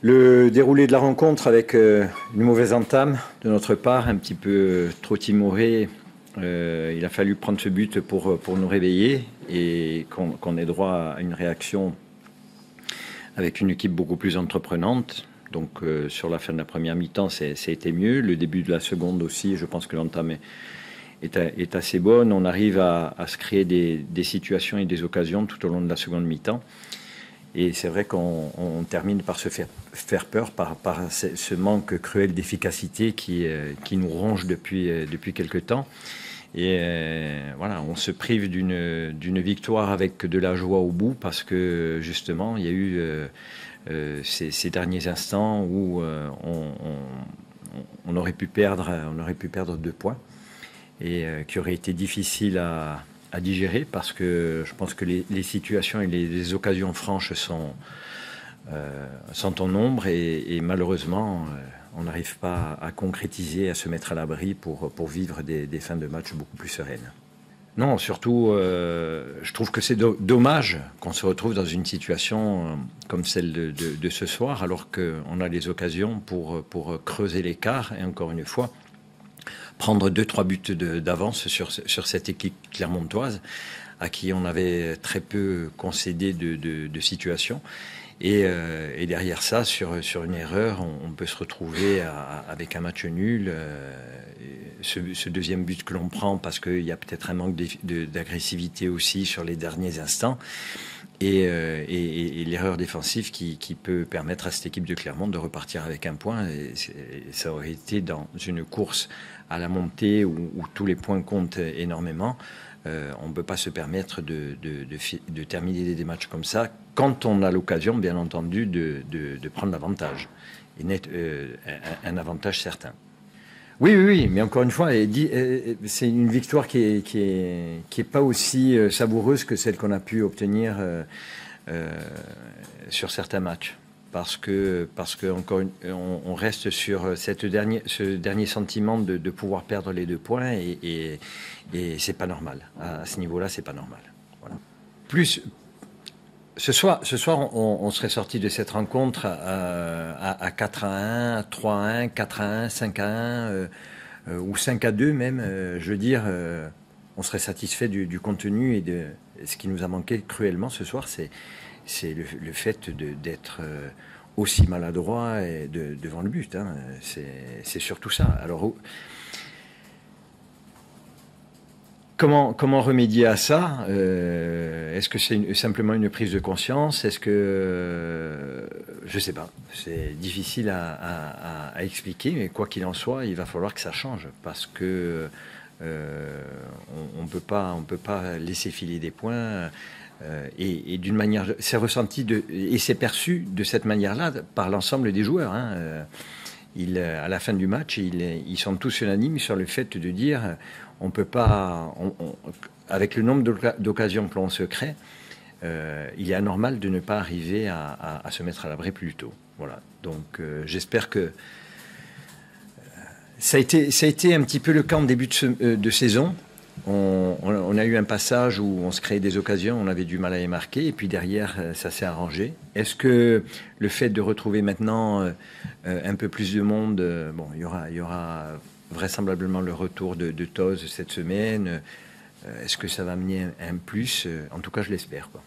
Le déroulé de la rencontre avec une mauvaise entame de notre part, un petit peu trop timoré. Il a fallu prendre ce but pour nous réveiller et qu'on ait droit à une réaction avec une équipe beaucoup plus entreprenante. Donc sur la fin de la première mi-temps, ça a été mieux. Le début de la seconde aussi, je pense que l'entame est assez bonne. On arrive à se créer des situations et des occasions tout au long de la seconde mi-temps. Et c'est vrai qu'on termine par se faire peur par ce manque cruel d'efficacité qui nous ronge depuis quelque temps. Et voilà, on se prive d'une victoire avec de la joie au bout parce que justement, il y a eu ces derniers instants où on aurait pu perdre 2 points et qui aurait été difficile à digérer parce que je pense que les situations et les occasions franches sont en nombre et malheureusement on n'arrive pas à concrétiser, à se mettre à l'abri pour vivre des fins de match beaucoup plus sereines. Non, surtout, je trouve que c'est dommage qu'on se retrouve dans une situation comme celle de ce soir, alors qu'on a les occasions pour creuser l'écart, et encore une fois, prendre 2-3 buts d'avance sur cette équipe clermontoise, à qui on avait très peu concédé de situations. Et derrière ça, sur une erreur, on peut se retrouver avec un match nul. Ce deuxième but que l'on prend, parce qu'il y a peut-être un manque d'agressivité aussi sur les derniers instants. Et l'erreur défensive qui peut permettre à cette équipe de Clermont de repartir avec un point. Et ça aurait été dans une course à la montée où tous les points comptent énormément. On ne peut pas se permettre de terminer des matchs comme ça quand on a l'occasion, bien entendu, de prendre l'avantage. Un avantage certain. Oui, mais encore une fois, c'est une victoire qui est pas aussi savoureuse que celle qu'on a pu obtenir sur certains matchs. Parce que encore on reste sur ce dernier sentiment de pouvoir perdre les 2 points et c'est pas normal. À ce niveau-là, c'est pas normal. Voilà. Ce soir, on serait sorti de cette rencontre à 4-1, à 3-1, 4-1, 5-1 ou 5-2 même. Je veux dire, on serait satisfait du contenu et de ce qui nous a manqué cruellement ce soir, c'est le fait d'être aussi maladroit devant le but. Hein. C'est surtout ça. Alors, comment remédier à ça? Est-ce que c'est simplement une prise de conscience? Est-ce que... je ne sais pas. C'est difficile à expliquer, mais quoi qu'il en soit, il va falloir que ça change. Parce que on peut pas laisser filer des points... et d'une manière, c'est ressenti et c'est perçu de cette manière-là par l'ensemble des joueurs. Hein. À la fin du match, ils sont tous unanimes sur le fait de dire on peut pas, avec le nombre d'occasions que l'on se crée, il est anormal de ne pas arriver à se mettre à l'abri plus tôt. Voilà. Donc j'espère que ça a été un petit peu le cas en début de saison. On a eu un passage où on se créait des occasions, on avait du mal à les marquer, et puis derrière, ça s'est arrangé. Est-ce que le fait de retrouver maintenant un peu plus de monde, bon, il y aura vraisemblablement le retour de Toz cette semaine, est-ce que ça va amener un plus? En tout cas, je l'espère, quoi.